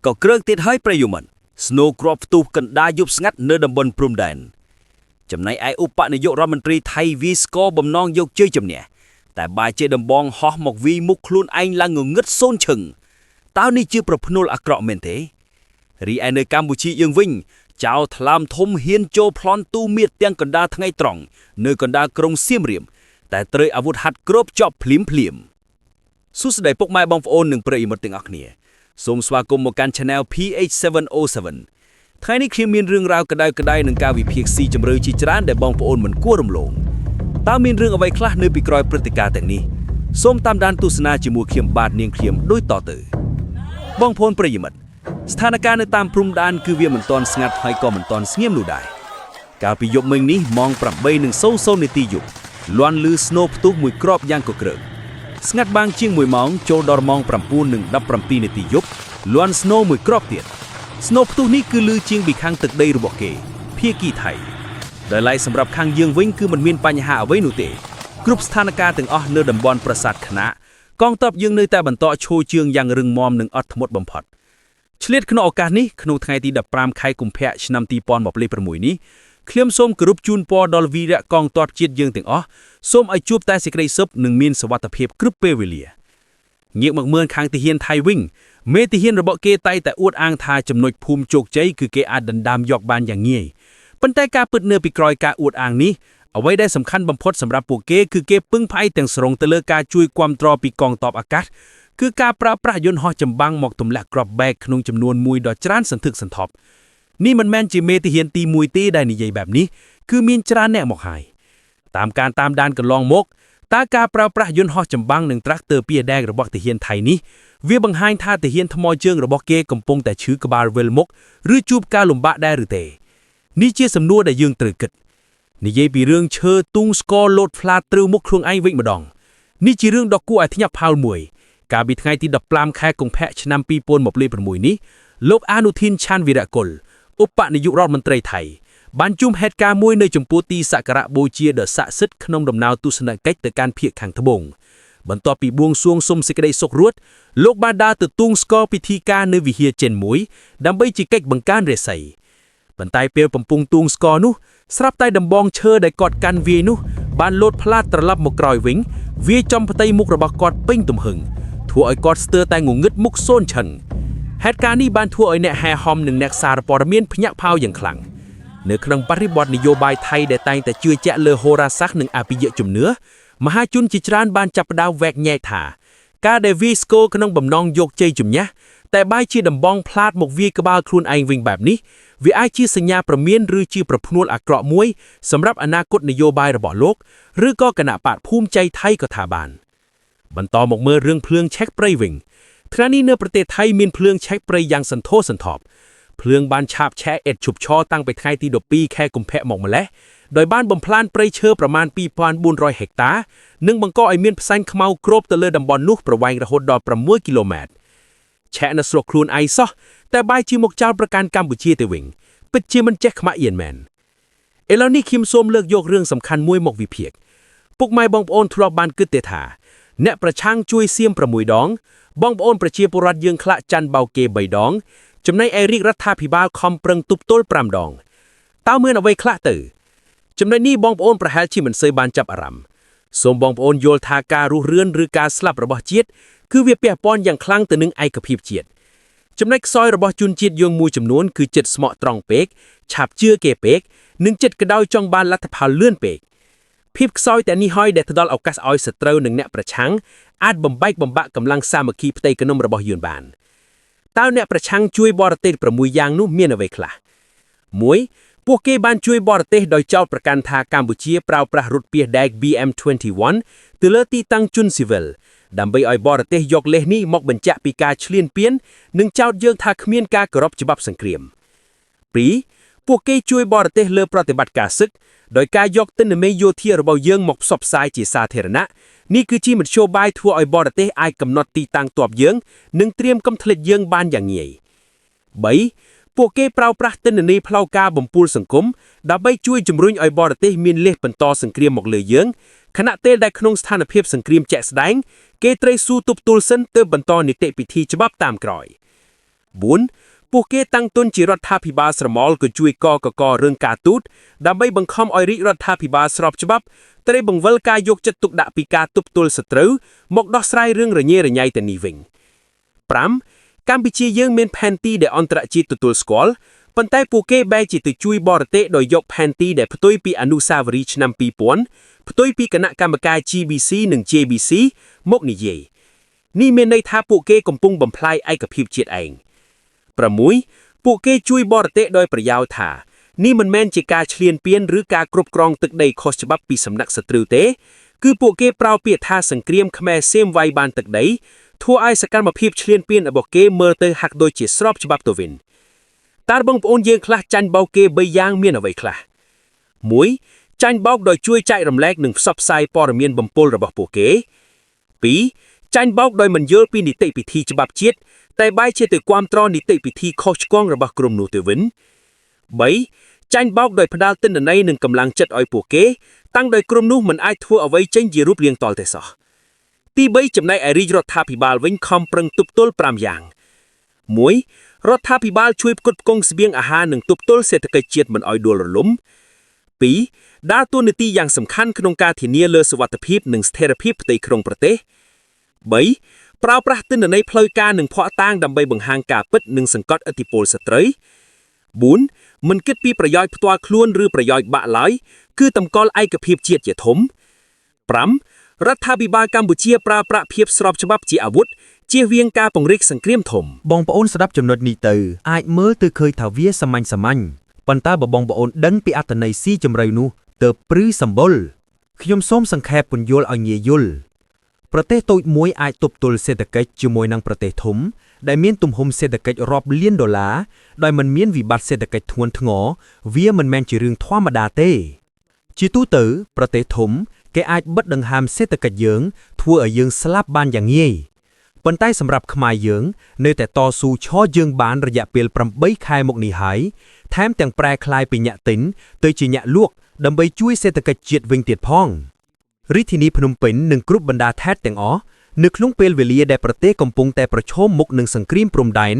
ក៏គ្រឿងទៀតហើយប្រិយមិត្ត Snow គ្រាប់ផ្ទុះកណ្ដាលយប់ស្ងាត់នៅតំបន់ព្រំដែនចំណែកឯឧបនាយករដ្ឋមន្ត្រីថៃវាស្គរបំណងយកជ័យជំនះតែបែរជាដំបងហោះមកវីមុខខ្លួនឯងឡើងងងឹតសូនឈឹងតើនេះជាប្រភ្នូលអាក្រក់មែនទេរីឯនៅកម្ពុជាយើងវិញចៅថ្លើមធំហ៊ានចូលប្លន់ទូមៀតទាំងកណ្ដាលថ្ងៃត្រង់នៅកណ្ដាលក្រុងសៀមរាបតែត្រូវអាវុធហត្ថគ្របជាប់ភ្លាមសួស្តីពុកម៉ែបងប្អូននិងប្រិយមិត្តទាំងអស់គ្នាសូមស្វាគមន៍មកកាន់ Channel PH707 ថ្ងៃនេះខ្ញុំមានរឿងរ៉ាវក្តៅៗនិងការវិភាគស៊ីជម្រៅជាច្រើនដែលបងប្អូនមិនគួររំលងតើមានរឿងអ្វីខ្លះនៅពីក្រោយព្រឹត្តិការណ៍ទាំងនេះសូមតាមដានទស្សនាជាមួយខ្ញុំបាទនាងខ្ញុំដូចតទៅបងប្អូនប្រិយមិត្តស្ថានភាពនៅតាមព្រំដែនគឺវាមិនទាន់ស្ងាត់ហើយក៏មិនទាន់ស្ងៀមនោះដែរកាលពីយប់មិញនេះម៉ោង 8:00 នាទីយប់លន់លឺ Snow ផ្ទុះមួយគ្រាប់យ៉ាងកក្រើកស្ងាត់បាំងជាង1ម៉ោងចូលដល់ម៉ោង 9:17 នាទីយប់លន់ Snow មួយគ្រាប់ទៀត Snow ផ្ទុះនេះគឺលឺជាងពីខាងទឹកដីរបស់គេភាគីថៃដោយឡែកសម្រាប់ខាងយើងវិញគឺមិនមានបញ្ហាអ្វីនោះទេគ្រប់ស្ថានភាពទាំងអស់នៅតំបន់ប្រាសាទខ្នាតកងទ័ពយើងនៅតែបន្តឈរជើងយ៉ាងរឹងមាំនិងអត់ធ្មត់បំផុតឆ្លៀតក្នុងឱកាសនេះក្នុងថ្ងៃទី 15 ខែកុម្ភៈឆ្នាំ 2026 នេះខ្ញុំសូមគោរពជូនពរដល់វីរៈកងទ័ពជាតិយើងទាំងអស់សូមឲ្យជួបតែសេចក្តីសុខនិងមានសុវត្ថិភាពគ្រប់ពេលវេលាងាកមកមើលខាងទាហានថៃវិញមេទាហានរបស់គេតែងតែអួតអាងថាចំណុចភូមិជោគជ័យគឺគេអាចដណ្ដើមយកបានយ៉ាងងាយប៉ុន្តែការពិតនៅពីក្រោយការអួតអាងនេះអ្វីដែលសំខាន់បំផុតសម្រាប់ពួកគេគឺគេពឹងផ្អែកទាំងស្រុងទៅលើការជួយគាំទ្រពីកងទ័ពអាកាសគឺការប្រើប្រាស់យន្តហោះចម្បាំងមកទម្លាក់គ្រាប់បែកក្នុងចំនួនមួយដ៏ច្រើនសន្ធឹកសន្ធាប់នេះមិនមែនជាមេទាហានទី1ទេដែលនិយាយបែបនេះគឺមានច្រើនអ្នកមកហើយតាមការតាមដានកន្លងមកតើការប្រើប្រាស់យន្តហោះចម្បាំងនិងត្រាក់ទ័រពីរដែករបស់ទាហានថៃនេះវាបង្ហាញថាទាហានថ្មជើងរបស់គេកំពុងតែឈឺក្បាលវិលមុខឬជួបការលំបាកដែរឬទេនេះជាសំណួរដែលយើងត្រូវគិតនិយាយពីរឿងឈើទូងស្គរលោតផ្លាតត្រូវមុខខ្លួនឯងវិញម្ដងនេះជារឿងដ៏គួរឲ្យភ្ញាក់ផ្អើលមួយកាលពីថ្ងៃទី 15 ខែកុម្ភៈឆ្នាំ 2026 នេះលោកអនុทิน ឆាន់វីរៈកុលឧបនាយករដ្ឋមន្ត្រីថៃបានជួបហេតុការណ៍មួយនៅចំពោះទីសក្ការៈបូជាដ៏ស័ក្តិសិទ្ធិក្នុងដំណើរទស្សនកិច្ចទៅកាន់ភូមិខាងត្បូងបន្ទាប់ពីបួងសួងសុំសេចក្តីសុខរួចលោកបានដើរទៅទូងស្គរពិធីការនៅវិហារចិនមួយដើម្បីជាកិច្ចបង្កើនរាសីប៉ុន្តែពេលកំពុងទូងស្គរនោះស្រាប់តែដំបងឈើដែលគាត់កាន់វាយនោះបានលោតផ្លាតត្រឡប់មកក្រោយវិញវាយចំផ្ទៃមុខរបស់គាត់ពេញទំហឹងធ្វើឲ្យគាត់ស្ទើរតែងងឹតមុខសូនឈឹងហេតុការណ៍នេះបានធ្វើឲ្យអ្នកហែហំនិងអ្នកសារព័ត៌មានភ្ញាក់ផាវយ៉ាងខ្លាំងនៅក្នុងបរិបទនយោបាយថៃដែលតែងតែជឿជាក់លើហោរាសាស្ត្រនិងអភិយជំនឿមហាជនជាច្រើនបានចាប់ផ្ដើមវែកញែកថាការដែលវាយស្គរក្នុងបំណងយកជ័យជំនះតែបែរជាដំបងផ្លាតមកវាយក្បាលខ្លួនឯងវិញបែបនេះវាអាចជាសញ្ញាព្រមានឬជាប្រភ្នួលអាក្រក់មួយសម្រាប់អនាគតនយោបាយរបស់លោកឬក៏គណៈបកភូមិใจថៃក៏ថាបានបន្តមកមើលរឿងភ្លើងឆេះព្រៃវិញថ្ងៃនេះនៅប្រទេសថៃមានភ្លើងឆេះព្រៃយ៉ាងសន្ធោសន្ធប់ភ្លើងបានឆាបឆេះឥតឈប់ឈរតាំងពីថ្ងៃទី 12 ខែកុម្ភៈមកម្លេះដោយបានបំផ្លាញព្រៃឈើប្រមាណ 2,400 ហិកតានិងបង្កឲ្យមានផ្សែងខ្មៅគ្របទៅលើតំបន់នោះប្រវែងរហូតដល់ 6 គីឡូម៉ែត្រឆេះនៅស្រុកខ្លួនឯងសោះតែបែរជាមកចោលប្រកាន់កម្ពុជាទៅវិញពិតជាមិនចេះខ្មាស់អៀនមែនឥឡូវនេះខ្ញុំសូមលើកយករឿងសំខាន់មួយមកវិភាគពុកម៉ែបងប្អូនធ្លាប់បានគិតទេថាអ្នកប្រឆាំងជួយសៀម 6 ដងបងប្អូនប្រជាពលរដ្ឋយើងខ្លះច័ន្ទបោកគេ 3 ដងចំណែកឯរាជរដ្ឋាភិបាលខំប្រឹងទប់ទល់ 5 ដងតើមានអ្វីខ្លះទៅចំណុចនេះបងប្អូនប្រហែលជាមិនសូវបានចាប់អារម្មណ៍សូមបងប្អូនយល់ថាការរុះរឿនឬការស្លាប់របស់ជាតិគឺវាពាក់ព័ន្ធយ៉ាងខ្លាំងទៅនឹងឯកភាពជាតិចំណុចខ្សោយរបស់ជនជាតិយើងមួយចំនួនគឺចិត្តស្មោះត្រង់ពេកឆាប់ជឿគេពេកនិងចិត្តក្តៅចង់បានលទ្ធផលលឿនពេកភាពខ្សោយតែនេះហើយដែលផ្ដល់ឱកាសឲ្យសត្រូវនិងអ្នកប្រឆាំងអាចបំបែកបំបាក់កម្លាំងសាមគ្គីផ្ទៃក្នុងរបស់យើងបានតើអ្នកប្រឆាំងជួយបរទេស 6 យ៉ាងនោះមានអ្វីខ្លះ 1. ពួកគេបានជួយបរទេសដោយចោទប្រកាន់ថាកម្ពុជាប្រើប្រាស់រថពាសដែក BM21 ទៅលើទីតាំងជនស៊ីវិលដើម្បីឲ្យបរទេសយកលេសនេះមកបញ្ជាក់ពីការឈ្លានពាននិងចោទយើងថាគ្មានការគោរពច្បាប់សង្គ្រាម 2. ពួកគេជួយបរទេសលើប្រតិបត្តិការសឹកដោយការយកទិន្នន័យយោធារបស់យើងមកផ្សព្វផ្សាយជាសាធារណៈនេះគឺជាមធ្យោបាយធ្វើឲ្យបរទេសអាចកំណត់ទីតាំងទ័ពយើងនិងត្រៀមកំថ្លិតយើងបានយ៉ាងងាយ 3. ពួកគេប្រើប្រាស់ទិន្នន័យផ្លូវការបំពុលសង្គមដើម្បីជួយជំរុញឲ្យបរទេសមានលេសបន្តសង្គ្រាមមកលើយើងខណៈពេលដែលក្នុងស្ថានភាពសង្គ្រាមជាក់ស្ដែងគេត្រូវស៊ូទប់ទល់សិនទើបបន្តនីតិវិធីច្បាប់តាមក្រោយ 4ពួកគេតាំងទុនជារដ្ឋាភិបាលស្រមោលក៏ជួយកករឿងការទូតដើម្បីបង្ខំឲ្យរាជរដ្ឋាភិបាលស្របច្បាប់ត្រូវបង្វិលការយកចិត្តទុកដាក់ពីការទប់ទល់សត្រូវមកដោះស្រាយរឿងរញ៉េរញ៉ៃទៅនេះវិញ 5. កម្ពុជាយើងមានផែនទីដែលអន្តរជាតិទទួលស្គាល់ប៉ុន្តែពួកគេបែរជាទៅជួយបរទេសដោយយកផែនទីដែលផ្ទុយពីអនុស្សាវរីយ៍ឆ្នាំ 2000 ផ្ទុយពីគណៈកម្មការ GBC និង JBC មកនិយាយនេះមានន័យថាពួកគេកំពុងបំផ្លាញឯកភាពជាតិឯង 6. ពួកគេជួយបរទេសដោយប្រយោលថានេះមិនមែនជាការឈ្លានពានឬការគ្រប់គ្រងទឹកដីខុសច្បាប់ពីសំណាក់សត្រូវទេគឺពួកគេប្រើពាក្យថាសង្គ្រាមខ្មែរសៀមវាយបានទឹកដីធ្វើឲ្យសកម្មភាពឈ្លានពានរបស់គេមើលទៅហាក់ដូចជាស្របច្បាប់ទៅវិញតើបងប្អូនយើងខ្លះចាញ់បោកគេ3យ៉ាងមានអ្វីខ្លះ 1. ចាញ់បោកដោយជួយចែករំលែកនិងផ្សព្វផ្សាយព័ត៌មានបំពុលរបស់ពួកគេ 2. ចាញ់បោកដោយមិនយល់ពីនីតិវិធីច្បាប់ជាតិតែបែរជាទៅគាំទ្រនីតិវិធីខុសឆ្គងរបស់ក្រុមនោះទៅវិញ 3. ចាញ់បោកដោយផ្ដាល់ទិន្នន័យនិងកម្លាំងចិត្តឲ្យពួកគេតាំងដោយក្រុមនោះមិនអាចធ្វើអ្វីចេញជារូបរាងតល់ទេសោះទី3ចំណែកឯរាជរដ្ឋាភិបាលវិញខំប្រឹងទប់ទល់5យ៉ាង 1. រដ្ឋាភិបាលជួយផ្គត់ផ្គង់ស្បៀងអាហារនិងទប់ទល់សេដ្ឋកិច្ចជាតិមិនឲ្យដួលរលំ 2. ដើរតួនាទីយ៉ាងសំខាន់ក្នុងការធានាលើសុវត្ថិភាពនិងស្ថិរភាពផ្ទៃក្នុងប្រទេស 3. ប្រើប្រាស់ទិន្នន័យផ្លូវការនិងភស្តុតាងដើម្បីបង្ហាញការពិតនិងសង្កត់ឥទ្ធិពលសត្រូវ 4. មិនគិតពីប្រយោជន៍ផ្ទាល់ខ្លួនឬប្រយោជន៍បាក់ឡើយគឺតម្កល់ឯកភាពជាតិជាធំ 5. រដ្ឋាភិបាលកម្ពុជាប្រើប្រាស់ភាពស្របច្បាប់ជាអាវុធជៀសវាងការពង្រីកសង្គ្រាមធំ បងប្អូនស្ដាប់ចំណុចនេះទៅអាចមើលទៅឃើញថាវាសាមញ្ញប៉ុន្តែបើបងប្អូនដឹងពីអត្ថន័យស៊ីជម្រៅនោះទៅព្រឺសម្បុរខ្ញុំសូមសង្ខេបពន្យល់ឲ្យងាយយល់ប្រទេសតូចមួយអាចទប់ទល់សេដ្ឋកិច្ចជាមួយនឹងប្រទេសធំដែលមានទំហំសេដ្ឋកិច្ចរាប់លានដុល្លារដោយមិនមានវិបត្តិសេដ្ឋកិច្ចធ្ងន់ធ្ងរវាមិនមែនជារឿងធម្មតាទេជាទូទៅប្រទេសធំគេអាចបិទដង្ហើមសេដ្ឋកិច្ចយើងធ្វើឲ្យយើងស្លាប់បានយ៉ាងងាយប៉ុន្តែសម្រាប់ខ្មែរយើងនៅតែតស៊ូឈរយើងបានរយៈពេល8ខែមកនេះហើយថែមទាំងប្រែក្លាយពីអ្នកទិញទៅជាអ្នកលក់ដើម្បីជួយសេដ្ឋកិច្ចជាតិវិញទៀតផងរាជធានីភ្នំពេញនិងគ្រប់បណ្ដាខេត្តទាំងអស់នៅក្នុងពេលវេលាដែលប្រទេសកំពុងតែប្រឈមមុខនឹងសង្គ្រាមព្រំដែន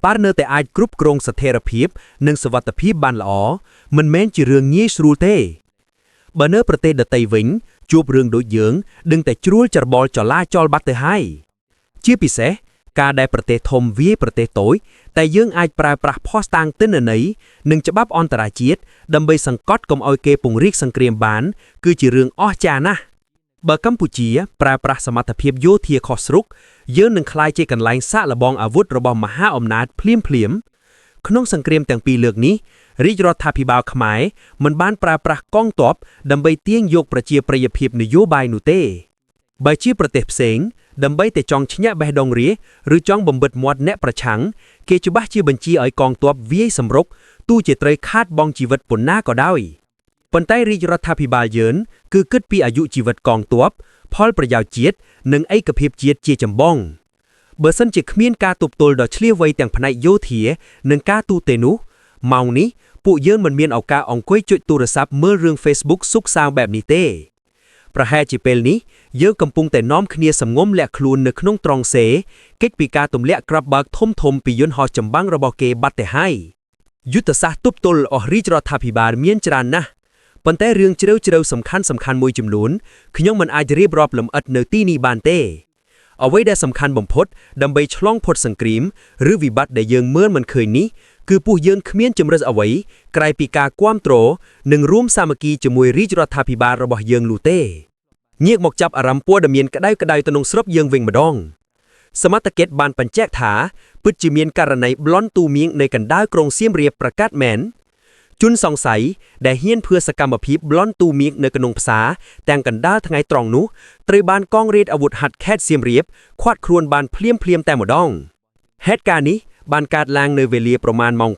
ប៉ារនៅតែអាចគ្រប់គ្រងស្ថិរភាពនិងសុវត្ថិភាពបានល្អមិនមែនជារឿងងាយស្រួលទេបើនៅប្រទេសដទៃវិញជួបរឿងដូចយើងដឹងតែជ្រួលច្របល់ចលាចលបាត់ទៅហើយជាពិសេសការដែលប្រទេសធំវាយប្រទេសតូចតែយើងអាចប្រើប្រាស់ភស្តុតាងទិន្នន័យនិងច្បាប់អន្តរជាតិដើម្បីសង្កត់កុំឲ្យគេពង្រីកសង្គ្រាមបានគឺជារឿងអស្ចារ្យណាស់បើកម្ពុជាប្រើប្រាស់សមត្ថភាពយោធាខុសស្រុកយើងនឹងក្លាយជាកន្លែងសាកល្បងអាវុធរបស់មហាអំណាចភ្លាមក្នុងសង្គ្រាមទាំងពីរលើកនេះរាជរដ្ឋាភិបាលខ្មែរមិនបានប្រើប្រាស់កងទ័ពដើម្បីទាញយកប្រជាប្រិយភាពនយោបាយនោះទេបើជាប្រទេសផ្សេងដើម្បីតែចង់ឈ្នះបេះដូងរាជឬចង់បំបិទមាត់អ្នកប្រឆាំងគេច្បាស់ជាបញ្ជាឲ្យកងទ័ពវាយសម្រុកទោះជាត្រូវខាតបង់ជីវិតប៉ុណ្ណាក៏ដោយប៉ុន្តែរាជរដ្ឋាភិបាលយើងគឺគិតពីអាយុជីវិតកងទ័ពផលប្រយោជន៍ជាតិនិងឯកភាពជាតិជាចម្បងបើសិនជាគ្មានការទប់ទល់ដ៏ឆ្លៀសវៃទាំងផ្នែកយោធានិងការទូតទេនោះម៉ោងនេះពួកយើងមិនមានឱកាសអង្គុយចុចទូរស័ព្ទមើលរឿង Facebook សុកសាវបែបនេះទេប្រហែលជាពេលនេះយើងកំពុងតែនាំគ្នាសម្ងំលាក់ខ្លួននៅក្នុងត្រង់សេកិច្ចពីការទម្លាក់ក្របបើកធំពីយន្តហោះចម្បាំងរបស់គេបាត់ទៅហើយយុទ្ធសាស្ត្រទប់ទល់អស់រាជរដ្ឋាភិបាលមានច្រើនណាស់ប៉ុន្តែរឿងជ្រៅសំខាន់មួយចំនួនខ្ញុំមិនអាចរៀបរាប់លម្អិតនៅទីនេះបានទេអ្វីដែលសំខាន់បំផុតដើម្បីឆ្លងផុតសង្គ្រាមឬវិបត្តិដែលយើងមើលមិនឃើញនេះគឺពួកយើងគ្មានជំរើសអ្វីក្រៅពីការគាំទ្រនិងរួមសាមគ្គីជាមួយរាជរដ្ឋាភិបាលរបស់យើងនោះទេងាកមកចាប់អារម្មណ៍ព័ត៌មានក្តៅទៅក្នុងស្រុកយើងវិញម្ដងសមត្ថកិច្ចបានបញ្ជាក់ថាពិតជាមានករណីប្លន់ទូមៀងនៅកណ្ដាលក្រុងសៀមរាបប្រកាសមែនជនសង្ស័យដែលហ៊ានធ្វើសកម្មភាពប្លន់ទូមៀងនៅក្នុងផ្សារទាំងកណ្ដាលថ្ងៃត្រង់នោះត្រូវបានកងរាជអាវុធហត្ថខេត្តសៀមរាបឃាត់ខ្លួនបានភ្លាមតែម្ដងហេតុការណ៍នេះបានកើតឡើងនៅវេលាប្រមាណម៉ោង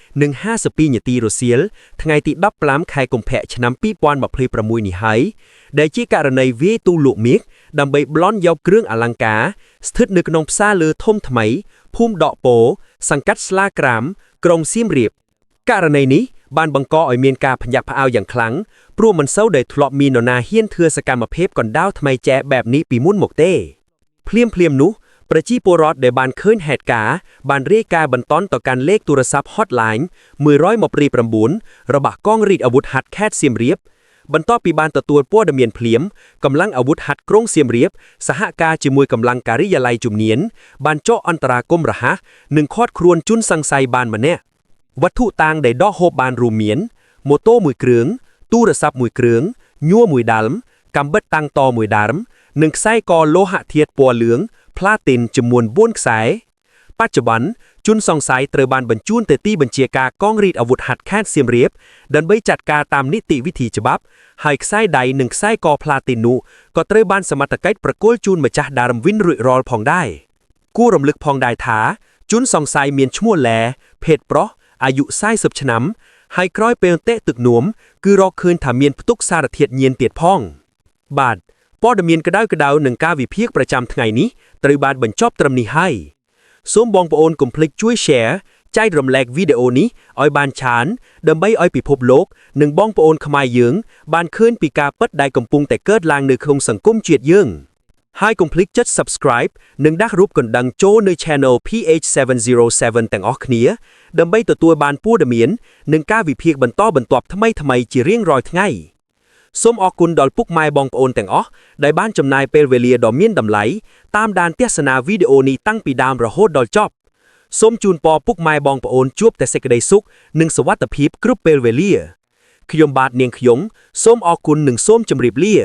2:52 នាទីរសៀលថ្ងៃទី15ខែកុម្ភៈឆ្នាំ2026នេះហើយដែលជាករណីវាយទូលោកមៀកដើម្បីប្លន់យកគ្រឿងអលង្ការស្ថិតនៅក្នុងផ្សារលើធំថ្មីភូមិដកពោសង្កាត់ស្លាក្រាមក្រុងសៀមរាបករណីនេះបានបង្កឲ្យមានការភ្ញាក់ផ្អើលយ៉ាងខ្លាំងព្រោះមិនសូវដែលធ្លាប់មាននរណាហ៊ានធ្វើសកម្មភាពកណ្ដាលថ្មីចែបែបនេះពីមុនមកទេភ្លាមនោះ ប្រជាពលរដ្ឋដែលបានឃើញហេតុការណ៍បានរាយការណ៍បន្តទៅកាន់លេខទូរស័ព្ទ hotline 129របស់កងរាជអាវុធហត្ថខេត្តសៀមរាបបន្ទាប់ពីបានទទួលព័ត៌មានភ្លាមកម្លាំងអាវុធហត្ថក្រុងសៀមរាបសហការជាមួយកម្លាំងការិយាល័យជំនាញបានចុះអន្តរាគមន៍រហ័សនិងឃាត់ខ្លួនជនសង្ស័យបានម្នាក់វត្ថុតាងដែលដកហូបបានរួមមានម៉ូតូមួយគ្រឿងទូរស័ព្ទមួយគ្រឿងញ័រមួយដាល់កាំបិតតាំងតមួយដាល់និងខ្សែកលោហៈធាតុពណ៌លឿងផ្លាទីនចំនួន4ខ្សែបច្ចុប្បន្នជនសង្ស័យត្រូវបានបញ្ជូនទៅទីបញ្ជាការកងរាជអាវុធហត្ថខេត្តសៀមរាបដើម្បីចាត់ការតាមនីតិវិធីច្បាប់ហើយខ្សែដៃនិងខ្សែកផ្លាទីននោះក៏ត្រូវបានសមត្ថកិច្ចប្រគល់ជូនម្ចាស់ដើមវិញរួចរាល់ផងដែរគួររំលឹកផងដែរថាជនសង្ស័យមានឈ្មោះឡែភេទប្រុសអាយុ40ឆ្នាំហើយក្រោយពេលតេទឹកនោមគឺរកឃើញថាមានផ្ទុកសារធាតុញៀនទៀតផងបាទព័ត៌មានក្តៅៗនឹងការវិភាគប្រចាំថ្ងៃនេះត្រូវបានបញ្ចប់ត្រឹមនេះហើយសូមបងប្អូនកុំភ្លេចជួយ share ចែករំលែកវីដេអូនេះឲ្យបានច្រើនដើម្បីឲ្យពិភពលោកនិងបងប្អូនខ្មែរយើងបានឃើញពីការពិតដែលកំពុងតែកើតឡើងនៅក្នុងសង្គមជាតិយើងហើយកុំភ្លេចចុច subscribe និងដាក់រូបកណ្ដឹងចូលនៅ channel PH707 ទាំងអស់គ្នាដើម្បីទទួលបានព័ត៌មាននិងការវិភាគបន្តបន្ទាប់ថ្មីៗជារៀងរាល់ថ្ងៃសូមអរគុណដល់ពុកម៉ែបងប្អូនទាំងអស់ដែលបានចំណាយពេលវេលាដ៏មានតម្លៃតាមដានទស្សនាវីដេអូនេះតាំងពីដើមរហូតដល់ចប់សូមជូនពរពុកម៉ែបងប្អូនជួបតែសេចក្តីសុខនិងសុវត្ថិភាពគ្រប់ពេលវេលាខ្ញុំបាទនាងខ្ញុំសូមអរគុណនិងសូមជម្រាបលា